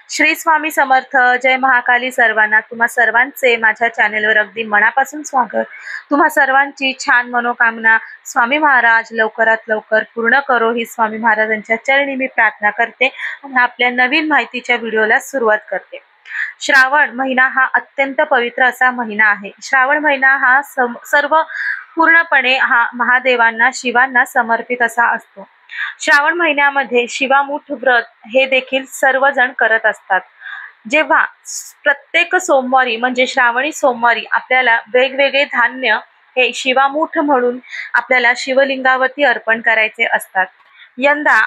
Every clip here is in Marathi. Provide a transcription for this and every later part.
श्री स्वामी समर्थ. जय महाकाली सर्वांना. तुम्हा सर्वांचे माझ्या चॅनेलवर अगदी मनापासून स्वागत. तुम्हा सर्वांची छान मनोकामना स्वामी महाराज लवकरात लवकर पूर्ण करो ही स्वामी महाराजांच्या चरणी मी प्रार्थना करते आणि आपल्या नवीन माहितीच्या व्हिडिओला सुरुवात करते. श्रावण महिना हा अत्यंत पवित्र असा महिना आहे. श्रावण महिना हा सर्व पूर्णपणे हा महादेवांना शिवांना समर्पित असा असतो. श्रावण महिन्यामध्ये शिवामूठ व्रत हे देखील सर्वजण करत असतात. जेव्हा प्रत्येक सोमवारी म्हणजे श्रावणी सोमवारी आपल्याला वेगवेगळे धान्य हे शिवामूठ म्हणून आपल्याला शिवलिंगावरती अर्पण करायचे असतात. यंदा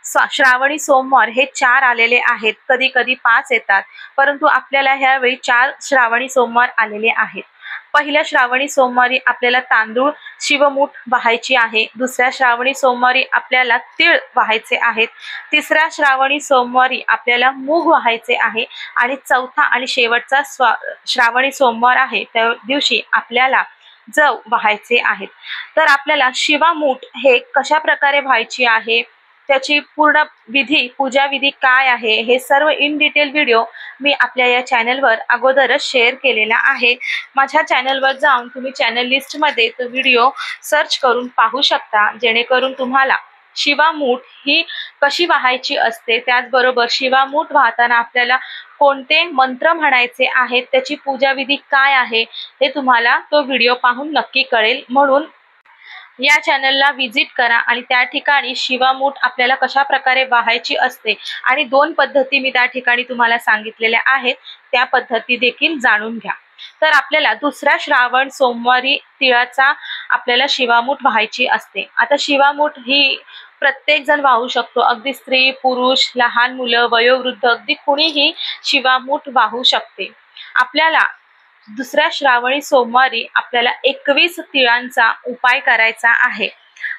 श्रावणी सोमवार हे 4 आलेले आहेत, कधी कधी 5 येतात, परंतु आपल्याला ह्यावेळी 4 श्रावणी सोमवार आलेले आहेत. पहिल्या श्रावणी सोमवारी आपल्याला तांदूळ शिवमूठ वाहायची आहे. दुसऱ्या श्रावणी सोमवारी आपल्याला तीळ वाहायचे आहेत. तिसऱ्या श्रावणी सोमवारी आपल्याला मूग वाहायचे आहे आणि चौथा आणि शेवटचा श्रावणी सोमवार आहे त्या दिवशी आपल्याला जव वाहायचे आहेत. तर आपल्याला शिवामूठ हे कशा प्रकारे व्हायची आहे, त्याची पूर्ण विधी पूजा विधी काय आहे, हे सर्व इन डिटेल व्हिडिओ मी आपल्या या चॅनलवर अगोदरच शेअर केलेला आहे. माझ्या चॅनलवर जाऊन तुम्ही चॅनल लिस्टमध्ये तो व्हिडिओ सर्च करून पाहू शकता, जेणेकरून तुम्हाला शिवामूठ ही कशी वाहायची असते, त्याचबरोबर शिवामूठ वाहताना आपल्याला कोणते मंत्र म्हणायचे आहेत, त्याची पूजा विधी काय आहे हे तुम्हाला तो व्हिडिओ पाहून नक्की कळेल. म्हणून या चॅनलला विजिट करा आणि त्या ठिकाणी शिवामूठ आपल्याला कशा प्रकारे वाहायची असते आणि 2 पद्धती मी त्या ठिकाणी तुम्हाला सांगितलेल्या आहेत, त्या पद्धती देखील जाणून घ्या. तर आपल्याला दुसऱ्या श्रावण सोमवारी तिळाचा आपल्याला शिवामूठ वाहायची असते. आता शिवामूठ ही प्रत्येक जण वाहू शकतो, अगदी स्त्री पुरुष लहान मुलं वयोवृद्ध अगदी कुणीही शिवामूठ वाहू शकते. आपल्याला दुसऱ्या श्रावणी सोमवारी आपल्याला 21 तिळांचा उपाय करायचा आहे.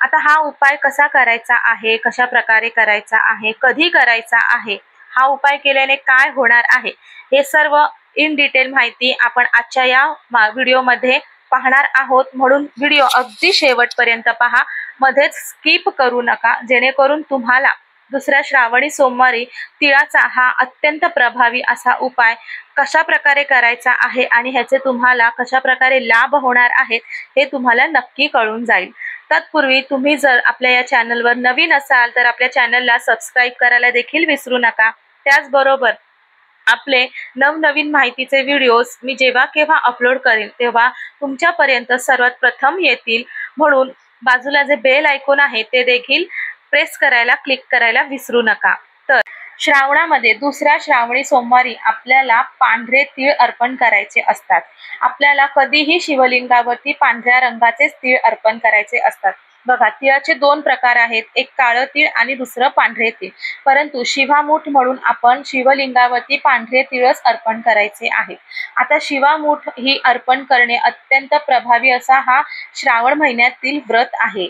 आता हा उपाय कसा करायचा आहे, कशा प्रकारे करायचा आहे, कधी करायचा आहे, हा उपाय केल्याने काय होणार आहे, हे सर्व इन डिटेल माहिती आपण आजच्या या व्हिडिओमध्ये पाहणार आहोत. म्हणून व्हिडिओ अगदी शेवटपर्यंत पहा, मध्येच स्किप करू नका, जेणेकरून तुम्हाला दुसऱ्या श्रावणी सोमवारी तिळाचा हा अत्यंत प्रभावी असा उपाय कशा प्रकारे करायचा आहे आणि ह्याचे तुम्हाला कशा प्रकारे लाभ होणार आहेत हे तुम्हाला नक्की कळून जाईल. तत्पूर्वी तुम्ही जर आपल्या या चॅनलवर नवीन असाल तर आपल्या चॅनलला सबस्क्राईब करायला देखील विसरू नका. त्याचबरोबर आपले नवनवीन माहितीचे व्हिडिओज मी जेव्हा केव्हा अपलोड करेन तेव्हा तुमच्यापर्यंत सर्वात प्रथम येतील. म्हणून बाजूला जे बेल आयकॉन आहे ते देखील प्रेस करायला क्लिक करायला विसरू नका. तर श्रावणामध्ये दुसऱ्या श्रावणी सोमवारी आपल्याला पांढरे तीळ अर्पण करायचे असतात. आपल्याला कधीही शिवलिंगावरती पांढऱ्या रंगाचेच तीळ अर्पण करायचे असतात. बघा, तिळाचे 2 प्रकार आहेत, एक काळं तीळ आणि दुसरं पांढरे तीळ, परंतु शिवामूठ म्हणून आपण शिवलिंगावरती पांढरे तीळच अर्पण करायचे आहे. आता शिवामूठ ही अर्पण करणे अत्यंत प्रभावी असा हा श्रावण महिन्यातील व्रत आहे.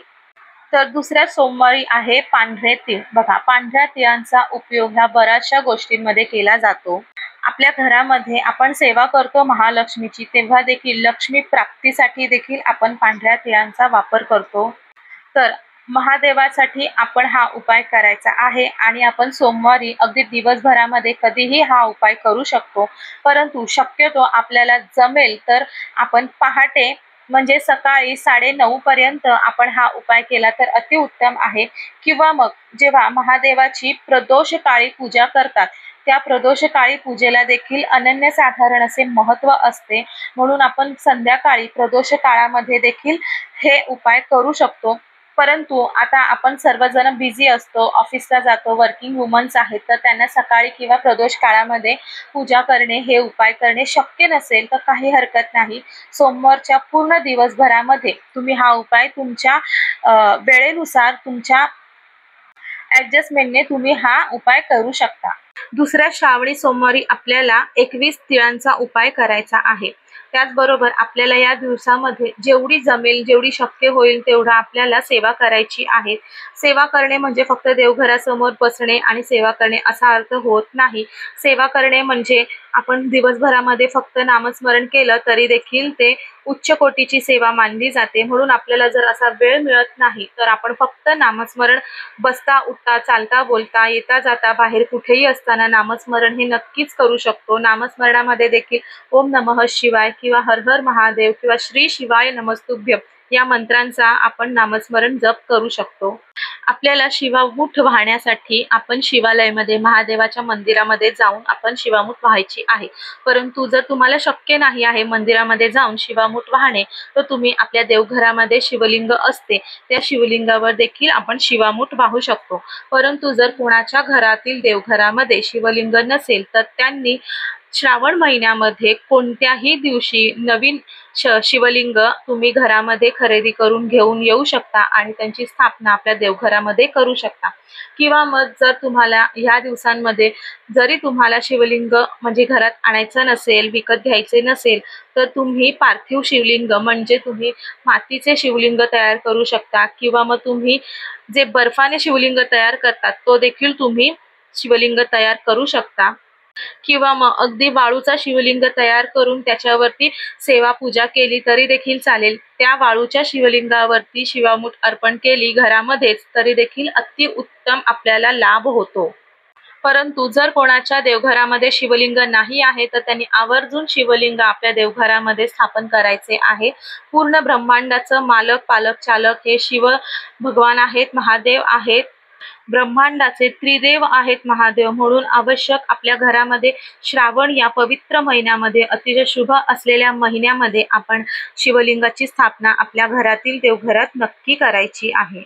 तर दुसऱ्या सोमवारी आहे पांढरे तीळ. बघा, पांढऱ्या तिळांचा उपयोग ह्या बऱ्याचशा गोष्टींमध्ये केला जातो. आपल्या घरामध्ये आपण सेवा करतो महालक्ष्मीची, तेव्हा देखील लक्ष्मी प्राप्तीसाठी देखील आपण पांढऱ्या तिळांचा वापर करतो. तर महादेवासाठी आपण हा उपाय करायचा आहे आणि आपण सोमवारी अगदी दिवसभरामध्ये कधीही हा उपाय करू शकतो. परंतु शक्यतो आपल्याला जमेल तर आपण पहाटे म्हणजे सकाळी 9:30 पर्यंत आपण हा उपाय केला तर अतिउत्तम आहे. किंवा मग जेव्हा महादेवाची प्रदोष काळी पूजा करतात त्या प्रदोष काळी पूजेला देखील अनन्यसाधारण असे महत्त्व असते. म्हणून आपण संध्याकाळी प्रदोष काळामध्ये देखील हे उपाय करू शकतो. परंतु आता आपण सर्वजण बिझी असतो, ऑफिसला जातो, वर्किंग वुमन्स आहेत, तर त्यांना सकाळी किंवा प्रदोष काळामध्ये पूजा करणे हे उपाय करणे शक्य नसेल तर काही हरकत नाही. सोमवारच्या पूर्ण दिवसभरामध्ये तुम्ही हा उपाय तुमच्या वेळेनुसार तुमच्या ॲडजस्टमेंटने तुम्ही हा उपाय करू शकता. दुसऱ्या श्रावणी सोमवारी आपल्याला 21 तिळांचा उपाय करायचा आहे. त्याचबरोबर आपल्याला या दिवसामध्ये जेवढी जमेल, जेवढी शक्य होईल तेवढा आपल्याला सेवा करायची आहे. सेवा करणे म्हणजे फक्त देवघरासमोर बसणे आणि सेवा करणे असा अर्थ होत नाही. सेवा करणे म्हणजे आपण दिवसभरामध्ये फक्त नामस्मरण केलं तरी देखील ते उच्च कोटीची सेवा मानली जाते. म्हणून आपल्याला जर असा वेळ मिळत नाही तर आपण फक्त नामस्मरण बसता उठता चालता बोलता येता जाता बाहेर कुठेही असताना नामस्मरण हे नक्कीच करू शकतो. नामस्मरणामध्ये देखील ओम नमः शिवाय किंवा हर हर महादेव किंवा श्री शिवाय नमस्तुभ्यं या मंत्रांचा आपण नामस्मरण जप करू शकतो. आपल्याला शिवामूठ वाहण्यासाठी आपण शिवालयामध्ये महादेवाच्या मंदिरामध्ये जाऊन आपण शिवामूठ वाहायची आहे. परंतु जर तुम्हाला शक्य नाही आहे मंदिरामध्ये जाऊन शिवामूठ वाहणे तर तुम्ही आपल्या देवघरामध्ये शिवलिंग असते त्या शिवलिंगावर देखील आपण शिवामूठ वाहू शकतो. परंतु जर कोणाच्या घरातील देवघरामध्ये शिवलिंग नसेल तर त्यांनी श्रावण महिन्यामध्ये कोणत्याही दिवशी नवीन शिवलिंग तुम्ही घरामध्ये खरेदी करून घेऊन येऊ शकता आणि त्यांची स्थापना आपल्या देवघरामध्ये करू शकता. किंवा मग जर तुम्हाला ह्या दिवसांमध्ये जरी तुम्हाला शिवलिंग म्हणजे घरात आणायचं नसेल, विकत घ्यायचे नसेल तर तुम्ही पार्थिव शिवलिंग म्हणजे तुम्ही मातीचे शिवलिंग तयार करू शकता. किंवा मग तुम्ही जे बर्फाने शिवलिंग तयार करतात तो देखील तुम्ही शिवलिंग तयार करू शकता. किंवा मग अगदी वाळूचा शिवलिंग तयार करून त्याच्यावरती सेवा पूजा केली तरी देखील चालेल. त्या वाळूच्या शिवलिंगावरती शिवामूठ अर्पण केली घरामध्येच तरी देखील अति उत्तम आपल्याला लाभ होतो. परंतु जर कोणाच्या देवघरामध्ये शिवलिंग नाही आहे तर त्यांनी आवर्जून शिवलिंग आपल्या देवघरामध्ये स्थापन करायचे आहे. पूर्ण ब्रह्मांडाचं मालक पालक चालक हे शिव भगवान आहेत, महादेव आहेत. ब्रह्मांडाचे त्रिदेव आहेत महादेव. म्हणून आवश्यक आपल्या घरामध्ये श्रावण या पवित्र महिन्यामध्ये अतिशय शुभ असलेल्या महिन्यामध्ये आपण शिवलिंगाची स्थापना आपल्या घरातील देवघरात नक्की करायची आहे.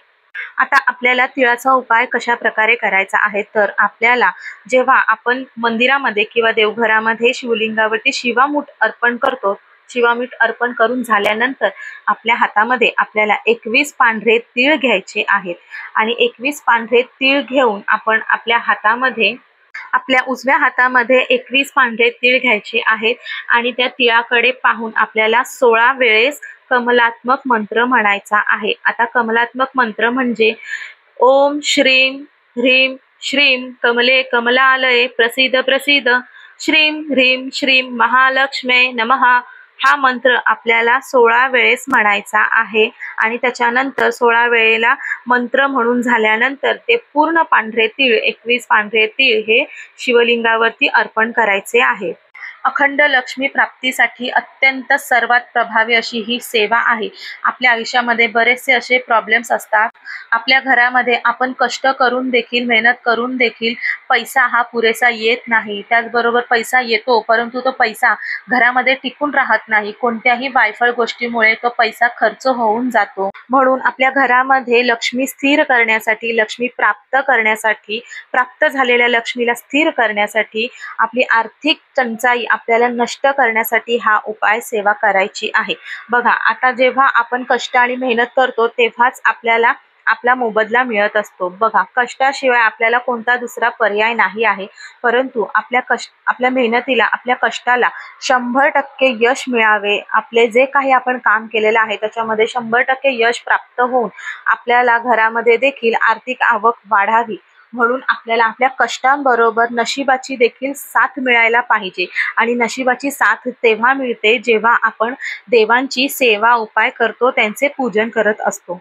आता आपल्याला तिळाचा उपाय कशा प्रकारे करायचा आहे तर आपल्याला जेव्हा आपण मंदिरामध्ये किंवा देवघरामध्ये शिवलिंगावरती शिवामूठ अर्पण करतो, शिवामूठ अर्पण करून झाल्यानंतर आपल्या हातामध्ये आपल्याला 21 पांढरे तीळ घ्यायचे आहेत आणि 21 पांढरे तीळ घेऊन आपण आपल्या उजव्या हातामध्ये 21 पांढरे तीळ घ्यायचे आहेत आणि त्या तिळाकडे पाहून आपल्याला 16 वेळेस कमलात्मक मंत्र म्हणायचा आहे. आता कमलात्मक मंत्र म्हणजे ओम श्रीं ह्रीं श्रीं कमले कमलालये प्रसीद प्रसीद श्रीं ह्रीं श्रीं महालक्ष्मे नमः हा मंत्र आपल्याला 16 वेळेस म्हणायचा आहे. आणि त्याच्यानंतर 16 वेळेला मंत्र म्हणून झाल्यानंतर ते पूर्ण पांढरे तीळ 21 पांढरे तीळ हे शिवलिंगावरती अर्पण करायचे आहे. अखंड लक्ष्मी प्राप्तीसाठी अत्यंत सर्वात प्रभावी अशी ही सेवा आहे. आपल्या आयुष्यामध्ये बरेचसे असे प्रॉब्लेम्स असतात. आपल्या घरामध्ये आपण कष्ट करून देखील मेहनत करून देखील पैसा हा पुरेसा येत नाही. त्याचबरोबर पैसा येतो परंतु तो पैसा घरामध्ये टिकून राहत नाही. कोणत्याही वायफळ गोष्टीमुळे तो पैसा खर्च होऊन जातो. म्हणून आपल्या घरामध्ये लक्ष्मी स्थिर करण्यासाठी, लक्ष्मी प्राप्त करण्यासाठी, प्राप्त झालेल्या लक्ष्मीला स्थिर करण्यासाठी, आपली आर्थिक टंचाई आपल्याला नष्ट करण्यासाठी हा उपाय सेवा करायची आहे. बघा, आता जेव्हा आपण कष्ट आणि मेहनत करतो तेव्हाच आपल्याला आपला मोबदला मिळत असतो. बघा, कष्टाशिवाय आपल्याला कोणता दुसरा पर्याय नाही आहे. परंतु आपल्या मेहनतीला, आपल्या कष्टाला 100% यश मिळावे, आपले जे काही आपण काम केलेलं आहे त्याच्यामध्ये 100% यश प्राप्त होऊन आपल्याला घरामध्ये देखील आर्थिक आवक वाढावी म्हणून आपल्याला आपल्या कष्टांबरोबर नशिबाची देखील साथ मिळायला पाहिजे. आणि नशिबाची साथ तेव्हा मिळते जेव्हा आपण देवांची सेवा उपाय करतो, त्यांचे पूजन करत असतो.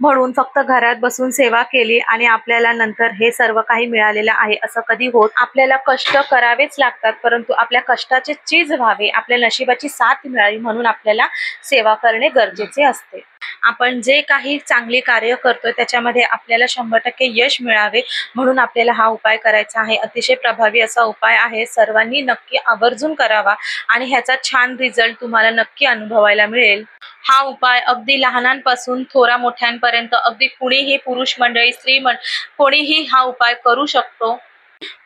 म्हणून फक्त घरात बसून सेवा केली आणि आपल्याला नंतर हे सर्व काही मिळालेलं आहे असं कधी होत. आपल्याला कष्ट करावेच लागतात परंतु आपल्या कष्टाचे चीज व्हावे, आपल्या नशिबाची साथ मिळावी म्हणून आपल्याला सेवा करणे गरजेचे असते. आपण जे काही चांगले कार्य करतोय त्याच्यामध्ये आपल्याला 100% यश मिळावे म्हणून आपल्याला हा उपाय करायचा आहे. अतिशय प्रभावी असा उपाय आहे. सर्वांनी नक्की आवर्जून करावा आणि ह्याचा छान रिझल्ट तुम्हाला नक्की अनुभवायला मिळेल. हा उपाय अगदी लहानांपासून थोरा मोठ्यांपर्यंत अगदी कुणीही, पुरुष मंडळी, स्त्री कोणीही हा उपाय करू शकतो.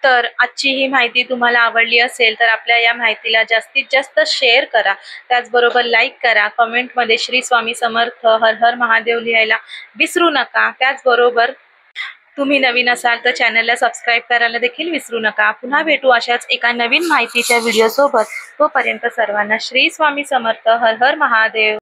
तर आजची ही माहिती तुम्हाला आवडली असेल तर आपल्या या माहितीला जास्तीत जास्त शेअर करा. त्याचबरोबर लाईक करा. कमेंटमध्ये श्री स्वामी समर्थ, हर हर महादेव लिहायला विसरू नका. त्याचबरोबर तुम्ही नवीन असाल तर चॅनलला सबस्क्राईब करायला देखील विसरू नका. पुन्हा भेटू अशाच एका नवीन माहितीच्या व्हिडिओ सोबत. तोपर्यंत सर्वांना श्री स्वामी समर्थ. हर हर महादेव.